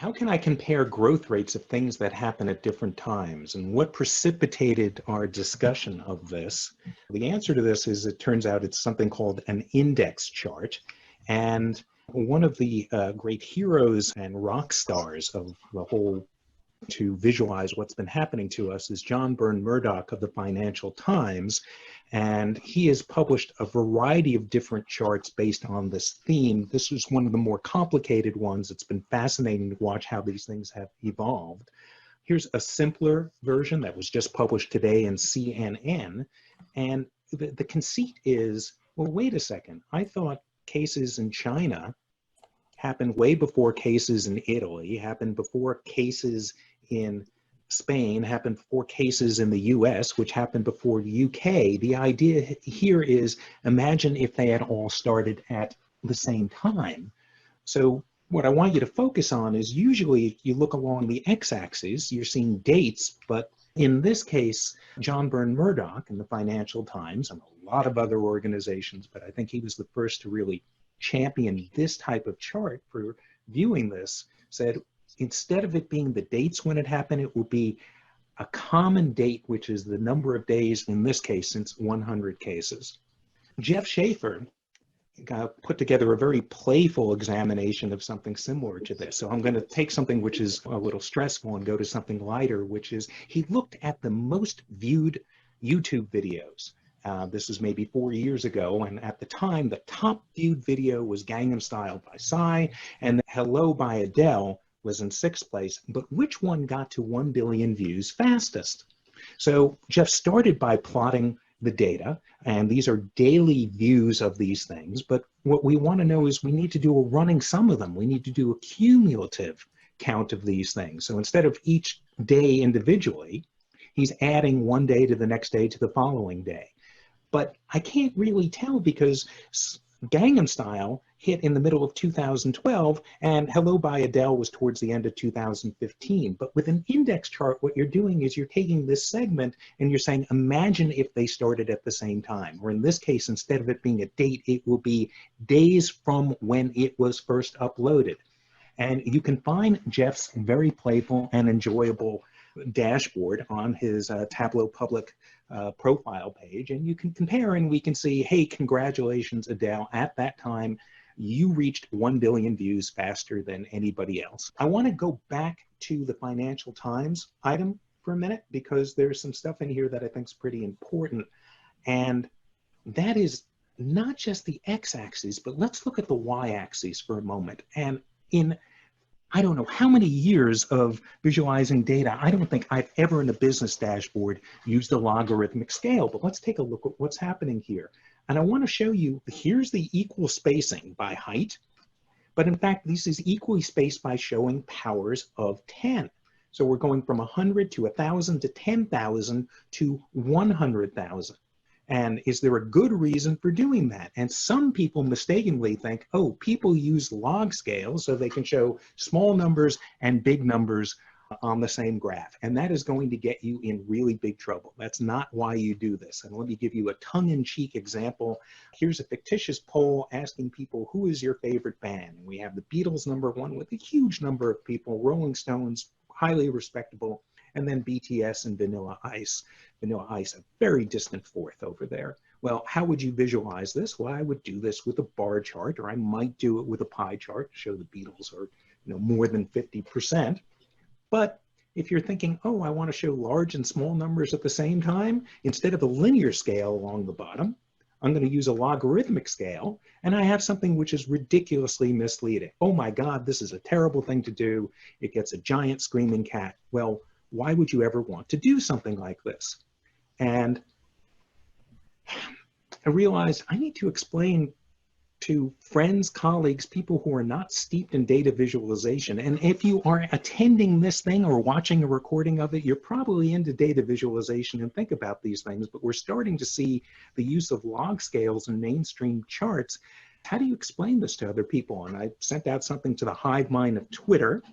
How can I compare growth rates of things that happen at different times? And what precipitated our discussion of this? The answer to this is it turns out it's something called an index chart. And one of the great heroes and rock stars of the whole to visualize what's been happening to us is John Byrne Murdoch of the Financial Times. And he has published a variety of different charts based on this theme. This is one of the more complicated ones. It's been fascinating to watch how these things have evolved. Here's a simpler version that was just published today in CNN. And the conceit is, well, wait a second. I thought cases in China happened way before cases in Italy, happened before cases in Spain, happened before cases in the US, which happened before the UK. The idea here is, imagine if they had all started at the same time. So what I want you to focus on is usually if you look along the x-axis, you're seeing dates, but in this case, John Byrne Murdoch in the Financial Times and a lot of other organizations, but I think he was the first to really champion this type of chart for viewing this, said instead of it being the dates when it happened, it will be a common date, which is the number of days, in this case, since 100 cases. Jeff Schaefer put together a very playful examination of something similar to this. So I'm going to take something which is a little stressful and go to something lighter, which is he looked at the most viewed YouTube videos. This was maybe 4 years ago, and at the time, the top viewed video was Gangnam Style by Psy, and Hello by Adele was in 6th place, but which one got to 1 billion views fastest? So Jeff started by plotting the data, and these are daily views of these things, but what we want to know is we need to do a running sum of them. We need to do a cumulative count of these things. So instead of each day individually, he's adding one day to the next day to the following day. But I can't really tell because Gangnam Style hit in the middle of 2012 and Hello by Adele was towards the end of 2015. But with an index chart, what you're doing is you're taking this segment and you're saying, imagine if they started at the same time. Or in this case, instead of it being a date, it will be days from when it was first uploaded. And you can find Jeff's very playful and enjoyable dashboard on his Tableau Public profile page, and you can compare and we can see, hey, congratulations, Adele, at that time you reached 1 billion views faster than anybody else. I want to go back to the Financial Times item for a minute because there's some stuff in here that I think is pretty important, and that is not just the x-axis, but let's look at the y-axis for a moment. And in I don't know how many years of visualizing data, I don't think I've ever in a business dashboard used a logarithmic scale, but let's take a look at what's happening here. And I want to show you, here's the equal spacing by height, but in fact, this is equally spaced by showing powers of 10. So we're going from 100 to 1,000 to 10,000 to 100,000. And is there a good reason for doing that? And some people mistakenly think, oh, people use log scales so they can show small numbers and big numbers on the same graph. And that is going to get you in really big trouble. That's not why you do this. And let me give you a tongue-in-cheek example. Here's a fictitious poll asking people, who is your favorite band? And we have the Beatles #1 with a huge number of people, Rolling Stones, highly respectable, and then BTS and Vanilla Ice. Vanilla Ice, a very distant fourth over there. Well, how would you visualize this? Well, I would do this with a bar chart, or I might do it with a pie chart to show the Beatles are more than 50%. But if you're thinking, oh, I want to show large and small numbers at the same time, instead of a linear scale along the bottom, I'm going to use a logarithmic scale, and I have something which is ridiculously misleading. Oh my God, this is a terrible thing to do. It gets a giant screaming cat. Well, why would you ever want to do something like this? And I realized I need to explain to friends, colleagues, people who are not steeped in data visualization. And if you are attending this thing or watching a recording of it, you're probably into data visualization and think about these things, but we're starting to see the use of log scales and mainstream charts. How do you explain this to other people? And I sent out something to the hive mind of Twitter,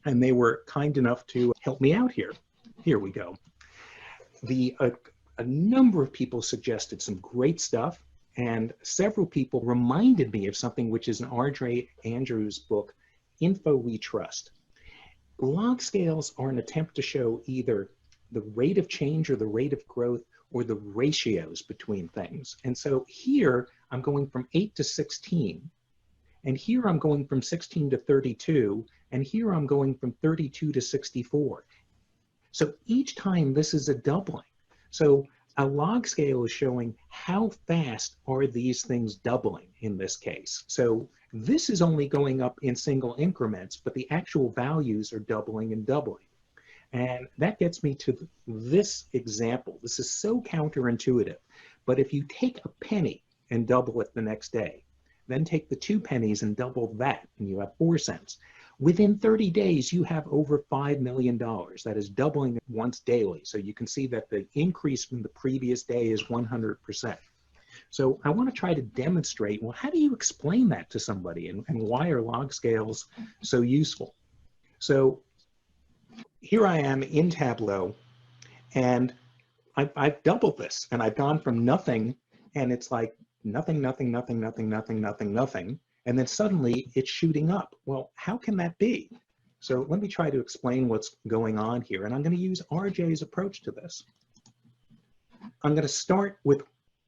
and they were kind enough to help me out here. Here we go. A number of people suggested some great stuff, and several people reminded me of something which is in R.J. Andrews' book, Info We Trust. Log scales are an attempt to show either the rate of change or the rate of growth or the ratios between things. And so here I'm going from 8 to 16, and here I'm going from 16 to 32, and here I'm going from 32 to 64. So each time this is a doubling. So a log scale is showing how fast are these things doubling in this case. So this is only going up in single increments, but the actual values are doubling and doubling. And that gets me to this example. This is so counterintuitive, but if you take a penny and double it the next day, then take the 2 pennies and double that, and you have 4 cents. Within 30 days, you have over $5 million. That is doubling once daily. So you can see that the increase from the previous day is 100%. So I want to try to demonstrate, well, how do you explain that to somebody, and why are log scales so useful? So here I am in Tableau, and I've doubled this, and I've gone from nothing, and it's like nothing, nothing, nothing, nothing, nothing, nothing, nothing, and then suddenly it's shooting up. Well, how can that be? So let me try to explain what's going on here, and I'm going to use RJ's approach to this. I'm going to start with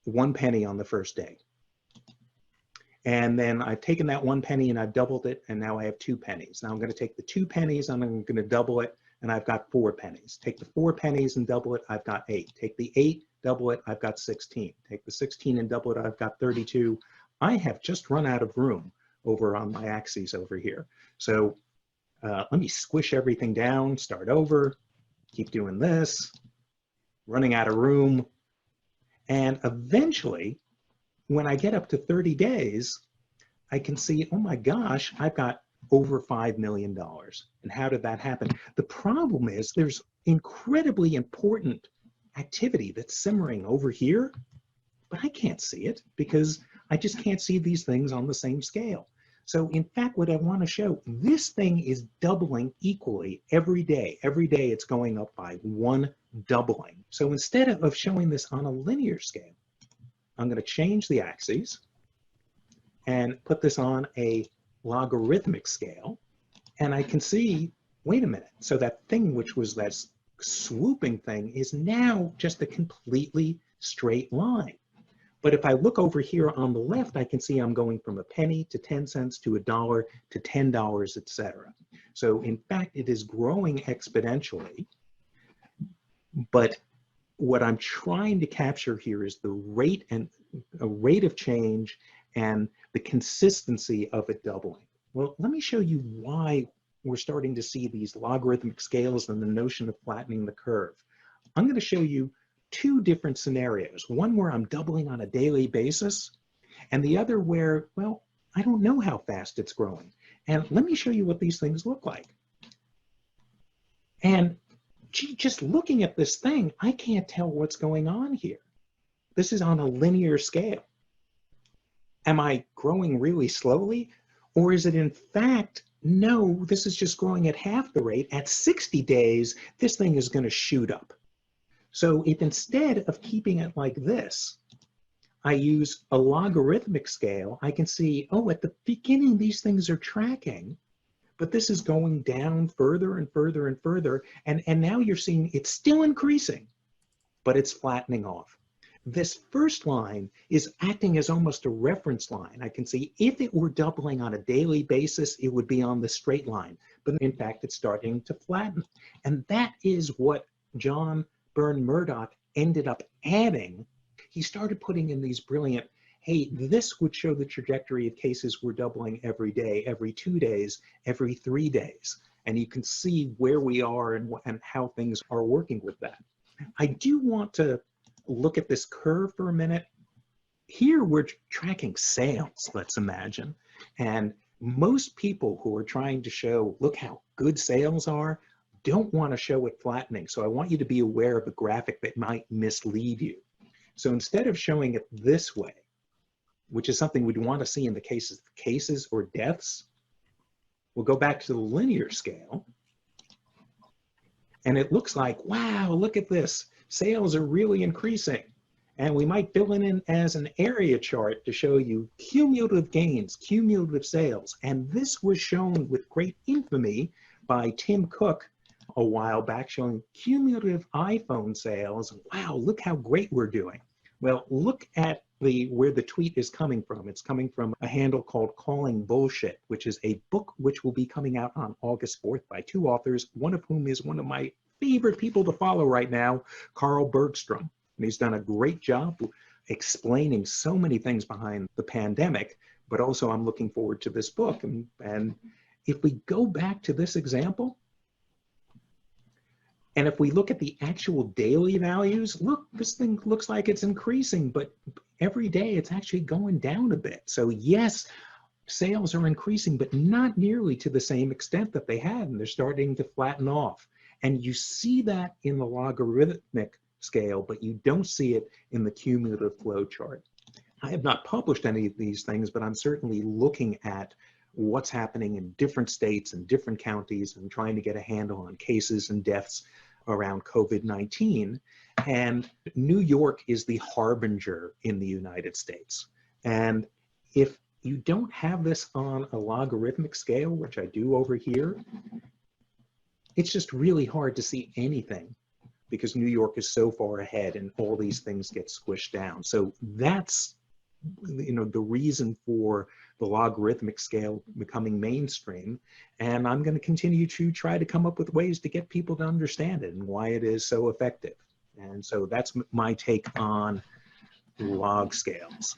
1 penny on the first day. And then I've taken that 1 penny and I've doubled it, and now I have 2 pennies. Now I'm going to take the 2 pennies and I'm going to double it, and I've got 4 pennies. Take the 4 pennies and double it, I've got 8. Take the 8, double it, I've got 16. Take the 16 and double it, I've got 32. I have just run out of room over on my axes over here. So let me squish everything down, start over, keep doing this, running out of room. And eventually, when I get up to 30 days, I can see, oh my gosh, I've got over $5 million. And how did that happen? The problem is there's incredibly important activity that's simmering over here, but I can't see it because I just can't see these things on the same scale. So in fact, what I want to show, this thing is doubling equally every day. Every day it's going up by 1 doubling. So instead of showing this on a linear scale, I'm going to change the axes and put this on a logarithmic scale. And I can see, wait a minute, so that thing which was that swooping thing is now just a completely straight line. But if I look over here on the left, I can see I'm going from a penny to 10 cents to $1 to $10, etc. So in fact, it is growing exponentially. But what I'm trying to capture here is the rate of change and the consistency of it doubling. Well, let me show you why we're starting to see these logarithmic scales and the notion of flattening the curve. I'm going to show you 2 different scenarios, one where I'm doubling on a daily basis, and the other where, well, I don't know how fast it's growing. And let me show you what these things look like. And gee, just looking at this thing, I can't tell what's going on here. This is on a linear scale. Am I growing really slowly? Or is it in fact, no, this is just growing at half the rate. At 60 days, this thing is going to shoot up. So if instead of keeping it like this, I use a logarithmic scale, I can see, oh, at the beginning, these things are tracking, but this is going down further and further and further. And now you're seeing it's still increasing, but it's flattening off. This first line is acting as almost a reference line. I can see if it were doubling on a daily basis, it would be on the straight line. But in fact, it's starting to flatten. And that is what John Byrne-Murdoch ended up adding. He started putting in these brilliant, hey, this would show the trajectory of cases we're doubling every day, every 2 days, every 3 days. And you can see where we are and how things are working with that. I do want to look at this curve for a minute. Here we're tracking sales, let's imagine. And most people who are trying to show, look how good sales are, don't want to show it flattening. So I want you to be aware of a graphic that might mislead you. So instead of showing it this way, which is something we'd want to see in the cases or deaths, we'll go back to the linear scale. And it looks like, wow, look at this. Sales are really increasing. And we might fill it in as an area chart to show you cumulative gains, cumulative sales. And this was shown with great infamy by Tim Cook a while back showing cumulative iPhone sales. Wow, look how great we're doing. Well, look at where the tweet is coming from. It's coming from a handle called Calling Bullshit, which is a book which will be coming out on August 4th by two authors, one of whom is one of my favorite people to follow right now, Carl Bergstrom. And he's done a great job explaining so many things behind the pandemic, but also I'm looking forward to this book. And if we go back to this example, and if we look at the actual daily values, look, this thing looks like it's increasing, but every day it's actually going down a bit. So yes, sales are increasing, but not nearly to the same extent that they had, and they're starting to flatten off. And you see that in the logarithmic scale, but you don't see it in the cumulative flow chart. I have not published any of these things, but I'm certainly looking at what's happening in different states and different counties and trying to get a handle on cases and deaths around COVID-19. And New York is the harbinger in the United States. And if you don't have this on a logarithmic scale, which I do over here, it's just really hard to see anything because New York is so far ahead and all these things get squished down. So that's, you know, the reason for the logarithmic scale becoming mainstream. And I'm going to continue to try to come up with ways to get people to understand it and why it is so effective. And so that's my take on log scales.